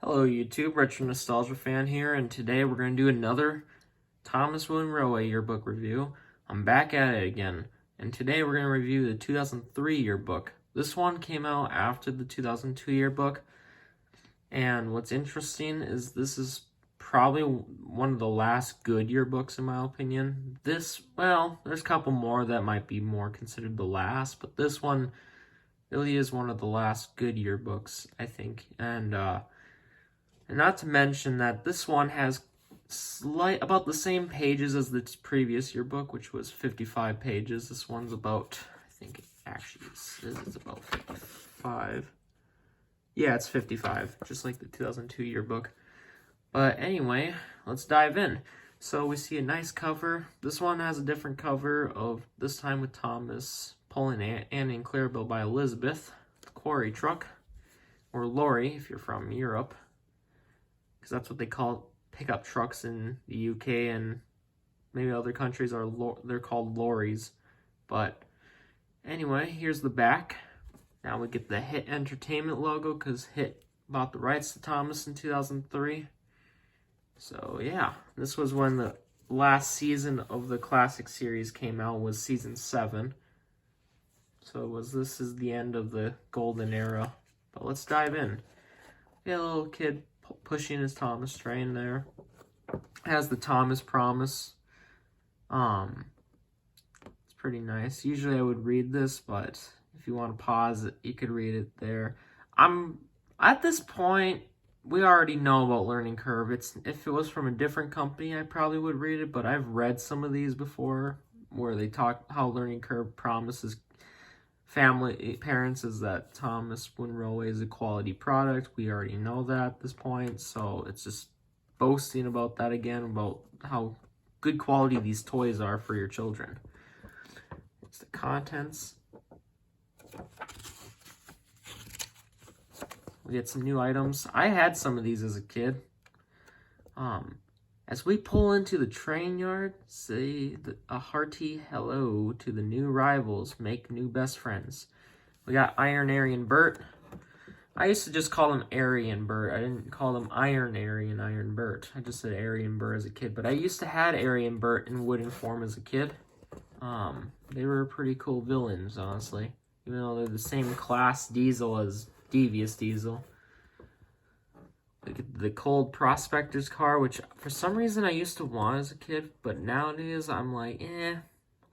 Hello YouTube, Retro Nostalgia Fan here, and today we're going to do another Thomas William Railway yearbook review. I'm back at it again, and today we're going to review the 2003 yearbook. This one came out after the 2002 yearbook, and what's interesting is this is probably one of the last good yearbooks in my opinion. There's a couple more that might be more considered the last, but this one really is one of the last good yearbooks, I think, and not to mention that this one has about the same pages as the previous yearbook, which was 55 pages. This one's about, I think it actually says it's about 55. Yeah, it's 55, just like the 2002 yearbook. But anyway, let's dive in. So we see a nice cover. This one has a different cover of, this time with Thomas pulling Annie and Clarabelle by Elizabeth, the quarry truck, or lorry if you're from Europe, because that's what they call pickup trucks in the UK, and maybe other countries they're called lorries. But anyway, here's the back. Now we get the Hit Entertainment logo, because Hit bought the rights to Thomas in 2003. So yeah, this was when the last season of the classic series came out, was season 7. So this is the end of the golden era. But let's dive in. We got a little kid pushing his Thomas train there. It has the Thomas Promise. It's pretty nice. Usually I would read this, but if you want to pause it, you could read it there. At this point, we already know about Learning Curve. If it was from a different company, I probably would read it, but I've read some of these before where they talk how Learning Curve promises parents is that Thomas William Railway is a quality product. We already know that at this point, so it's just boasting about that again, about how good quality these toys are for your children. It's the contents. We get some new items. I had some of these as a kid. As we pull into the train yard, say a hearty hello to the new rivals, make new best friends. We got Iron Airy and Bert. I used to just call them Airy and Bert. I didn't call them Iron Airy and Iron Bert. I just said Airy and Bert as a kid. But I used to have Airy and Bert in wooden form as a kid. They were pretty cool villains, honestly. Even though they're the same class Diesel as Devious Diesel. The Cold Prospector's car, which for some reason I used to want as a kid, but nowadays I'm like, I'm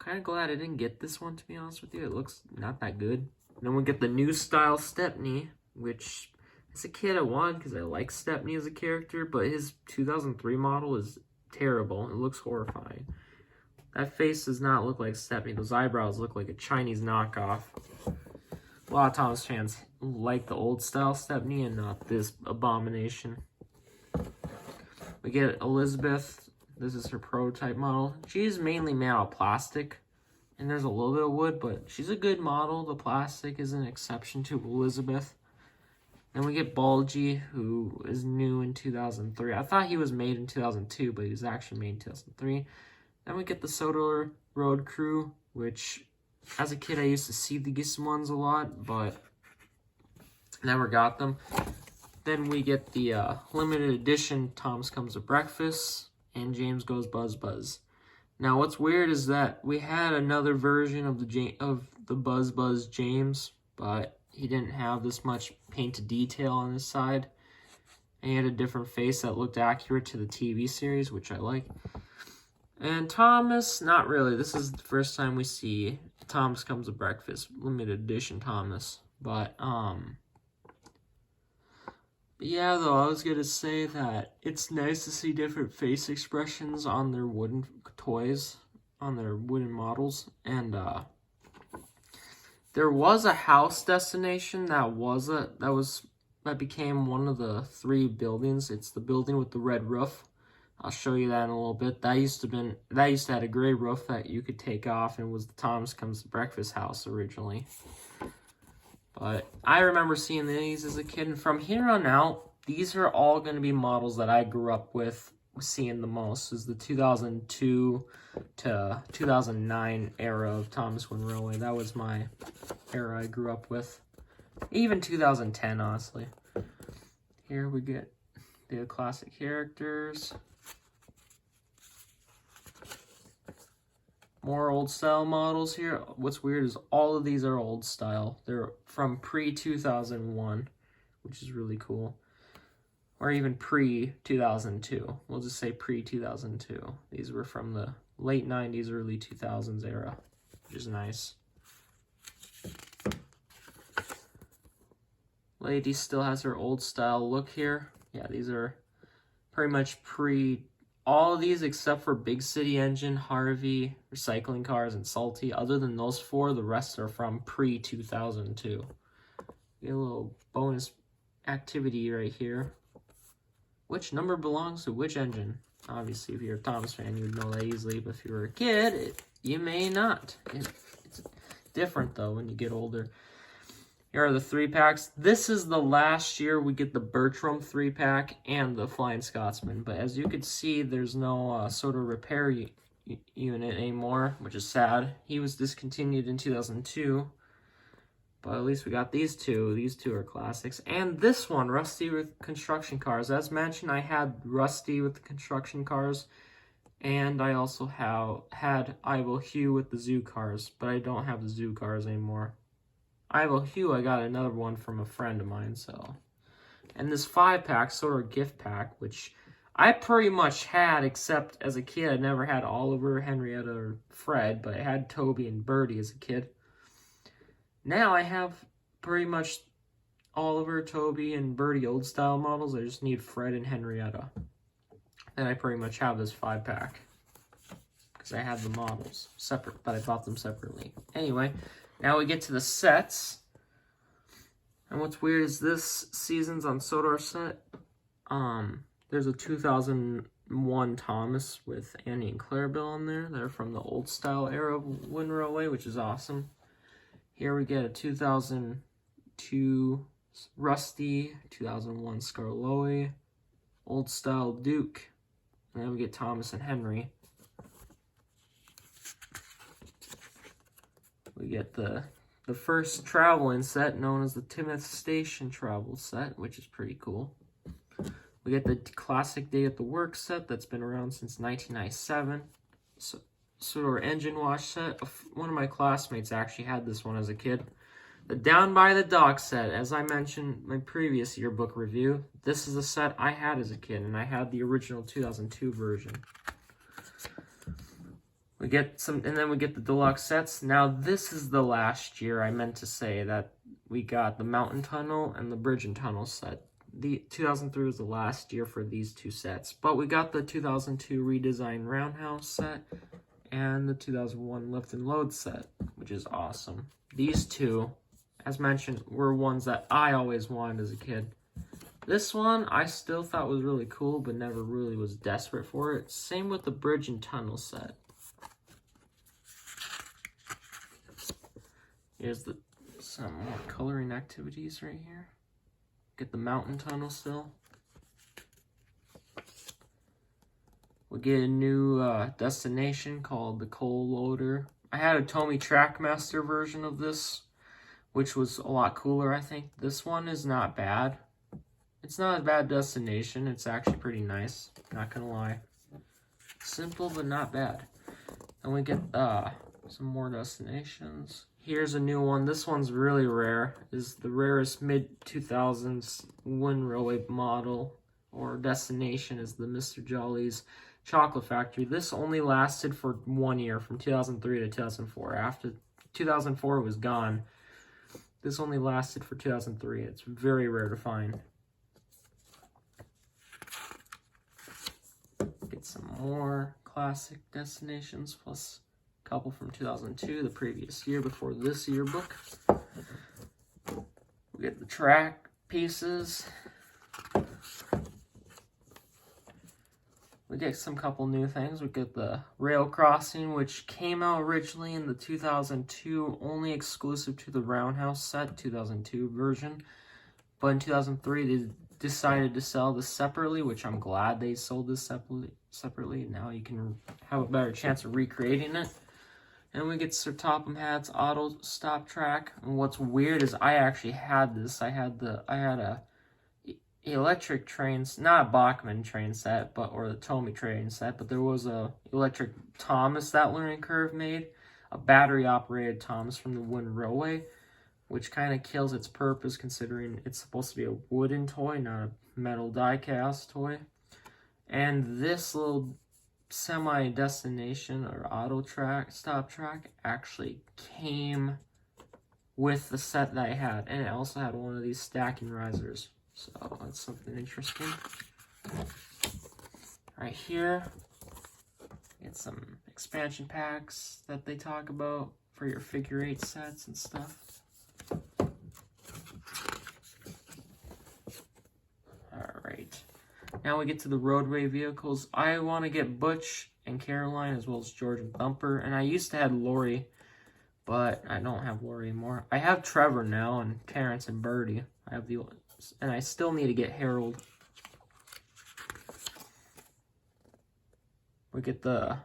kind of glad I didn't get this one, to be honest with you. It looks not that good. And then we get the new style Stepney, which as a kid I wanted because I like Stepney as a character, but his 2003 model is terrible. It looks horrifying. That face does not look like Stepney. Those eyebrows look like a Chinese knockoff. A lot of Thomas fans like the old style Stepney and not this abomination. We get Elizabeth. This is her prototype model. She's mainly made out of plastic, and there's a little bit of wood, but she's a good model. The plastic is an exception to Elizabeth. Then we get Bulgy, who is new in 2003. I thought he was made in 2002, but he was actually made in 2003. Then we get the Soda Road Crew, which as a kid I used to see these ones a lot, but never got them. Then we get the limited edition Tom's Comes to Breakfast and James Goes Buzz Buzz. Now what's weird is that we had another version of the Buzz Buzz James, but he didn't have this much painted detail on his side. And he had a different face that looked accurate to the TV series, which I like. And Thomas, not really. This is the first time we see Thomas Comes to Breakfast, limited edition Thomas. But yeah, though, I was gonna say that it's nice to see different face expressions on their wooden toys, on their wooden models. And there was a house destination that became one of the 3 buildings. It's the building with the red roof. I'll show you that in a little bit. That used to have a gray roof that you could take off, and it was the Thomas Comes to Breakfast house originally. But I remember seeing these as a kid, and from here on out, these are all going to be models that I grew up with seeing the most. Is the 2002 to 2009 era of Thomas William Railway. That was my era I grew up with. Even 2010, honestly. Here we get the classic characters. More old style models here. What's weird is all of these are old style. They're from pre-2001, which is really cool. Or even pre-2002. We'll just say pre-2002. These were from the late 90s, early 2000s era, which is nice. Lady still has her old style look here. Yeah, these are pretty much all of these except for Big City Engine, Harvey, Recycling Cars, and Salty. Other than those four, the rest are from pre-2002. Get a little bonus activity right here. Which number belongs to which engine? Obviously, if you're a Thomas fan, you would know that easily. But if you're a kid, you may not. It's different, though, when you get older. Here are the 3-packs. This is the last year we get the Bertram 3-pack and the Flying Scotsman. But as you can see, there's no sort of repair unit anymore, which is sad. He was discontinued in 2002. But at least we got these two. These two are classics. And this one, Rusty with construction cars. As mentioned, I had Rusty with the construction cars. And I also had Ivo Hugh with the zoo cars. But I don't have the zoo cars anymore. Ivo Hugh, I got another one from a friend of mine, so. And this 5-pack, sort of gift pack, which I pretty much had, except as a kid, I never had Oliver, Henrietta, or Fred, but I had Toby and Birdie as a kid. Now I have pretty much Oliver, Toby, and Birdie old style models. I just need Fred and Henrietta. And I pretty much have this 5-pack. Because I had the models separate, but I bought them separately. Anyway. Now we get to the sets. And what's weird is this season's on Sodor set. There's a 2001 Thomas with Annie and Clarabelle on there. They're from the old style era of Wind Railway, which is awesome. Here we get a 2002 Rusty, 2001 Scarloey, old style Duke. And then we get Thomas and Henry. We get the first traveling set known as the Timoth Station travel set, which is pretty cool. We get the classic Day at the Work set that's been around since 1997. Sort of engine wash set. One of my classmates actually had this one as a kid. The Down by the Dock set, as I mentioned in my previous yearbook review, this is a set I had as a kid, and I had the original 2002 version. We get and then we get the deluxe sets. Now, this is the last year I meant to say that we got the Mountain Tunnel and the Bridge and Tunnel set. The 2003 was the last year for these two sets. But we got the 2002 redesigned Roundhouse set and the 2001 Lift and Load set, which is awesome. These two, as mentioned, were ones that I always wanted as a kid. This one I still thought was really cool, but never really was desperate for it. Same with the Bridge and Tunnel set. Here's some more coloring activities right here. Get the Mountain Tunnel still. We get a new destination called the Coal Loader. I had a Tomy Trackmaster version of this, which was a lot cooler, I think. This one is not bad. It's not a bad destination. It's actually pretty nice, not gonna lie. Simple, but not bad. And we get some more destinations. Here's a new one. This one's really rare. Is the rarest mid-2000s Wind Railway model or destination is the Mr. Jolly's Chocolate Factory. This only lasted for 1 year, from 2003 to 2004. After 2004 it was gone. This only lasted for 2003. It's very rare to find. Get some more classic destinations, plus couple from 2002, the previous year before this yearbook. We get the track pieces. We get some couple new things. We get the Rail Crossing, which came out originally in the 2002, only exclusive to the Roundhouse set, 2002 version. But in 2003, they decided to sell this separately, which I'm glad they sold this separately. Now you can have a better chance of recreating it. And we get Sir Topham Hatt's Auto Stop Track. And what's weird is I actually had this. It electric trains, not a Bachmann train set, or the Tomy train set, but there was a electric Thomas that learning curve made, a battery operated Thomas from the wooden railway, which kind of kills its purpose considering it's supposed to be a wooden toy, not a metal die-cast toy. And this little semi-destination or auto track, stop track, actually came with the set that I had, and it also had one of these stacking risers. So that's something interesting. Right here, get some expansion packs that they talk about for your figure 8 sets and stuff. Alright, now we get to the roadway vehicles. I want to get Butch and Caroline as well as George and Thumper, and I used to have Lori, but I don't have Lori anymore. I have Trevor now and Terrence and Birdie. I have and I still need to get Harold. We get the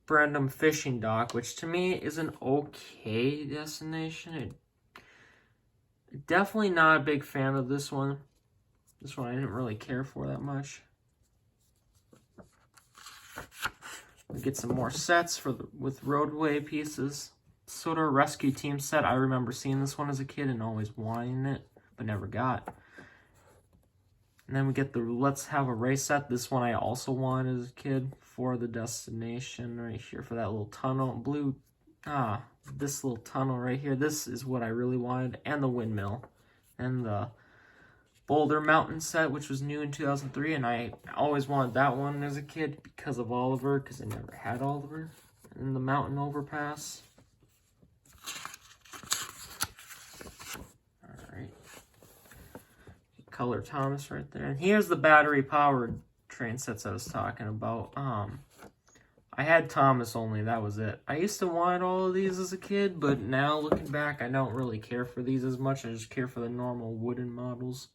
Brandon fishing dock, which to me is an okay destination. Definitely not a big fan of this one. This one I didn't really care for that much. We get some more sets with roadway pieces. Sodor Rescue Team set. I remember seeing this one as a kid and always wanting it, but never got. And then we get the Let's Have a Race set. This one I also wanted as a kid for the destination right here for that little tunnel. This little tunnel right here. This is what I really wanted. And the windmill. And the Boulder Mountain set, which was new in 2003. And I always wanted that one as a kid because of Oliver, because I never had Oliver. And the mountain overpass. Color Thomas right there. And here's the battery powered train sets I was talking about. I had Thomas only, that was it. I used to want all of these as a kid, but now looking back, I don't really care for these as much. I just care for the normal wooden models.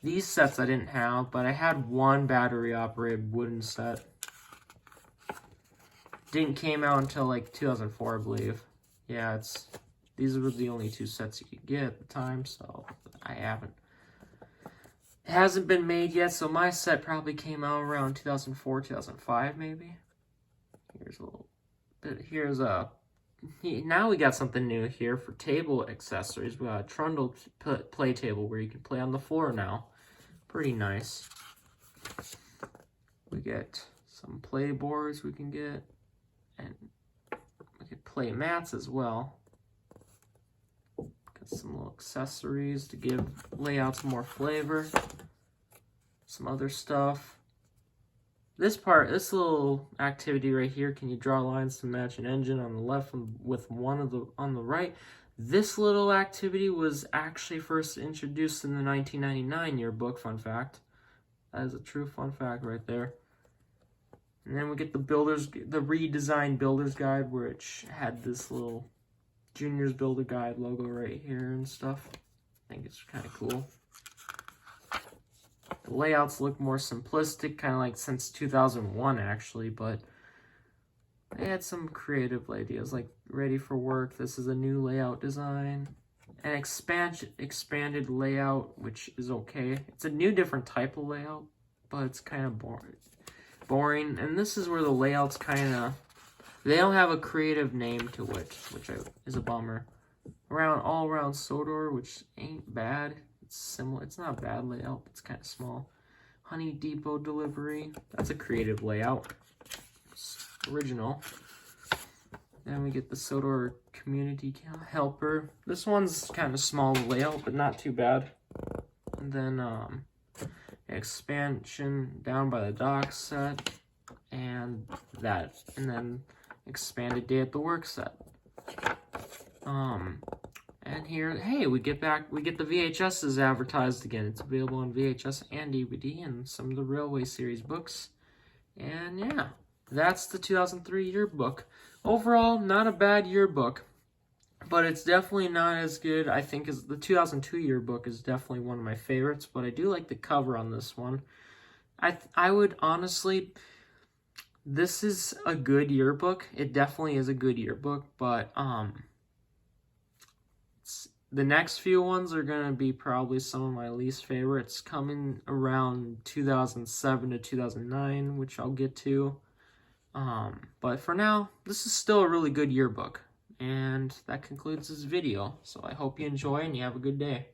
These sets I didn't have, but I had one battery operated wooden set. Didn't came out until like 2004, I believe. Yeah, these were the only 2 sets you could get at the time, so I haven't. It hasn't been made yet, so my set probably came out around 2004, 2005, maybe. Here's a little bit. Now we got something new here for table accessories. We got a trundle play table where you can play on the floor now. Pretty nice. We get some play boards we can get, and we can play mats as well. Some little accessories to give layouts more flavor. Some other stuff. This little activity right here, can you draw lines to match an engine on the left with one on the right? This little activity was actually first introduced in the 1999 yearbook, fun fact. That is a true fun fact right there. And then we get the redesigned builder's guide, which had this little Junior's Builder Guide logo right here and stuff. I think it's kind of cool. The layouts look more simplistic, kind of like since 2001 actually, but they had some creative ideas like ready for work. This is a new layout design. An expanded layout, which is okay. It's a new different type of layout, but it's kind of boring. And this is where the layouts kind of, they don't have a creative name to it, which is a bummer. All around Sodor, which ain't bad. It's similar. It's not a bad layout, but it's kind of small. Honey Depot Delivery. That's a creative layout. It's original. Then we get the Sodor Community Helper. This one's kind of small layout, but not too bad. And then expansion down by the dock set, and that, and then expanded day at the work set. And here, hey, we get the VHSs advertised again. It's available on VHS and DVD and some of the Railway series books. And yeah, that's the 2003 yearbook. Overall, not a bad yearbook, but it's definitely not as good, I think, as the 2002 yearbook is definitely one of my favorites, but I do like the cover on this one. I would honestly, this is a good yearbook. It definitely is a good yearbook, but The next few ones are going to be probably some of my least favorites, coming around 2007 to 2009, which I'll get to. But for now, this is still a really good yearbook. And that concludes this video. So I hope you enjoy and you have a good day.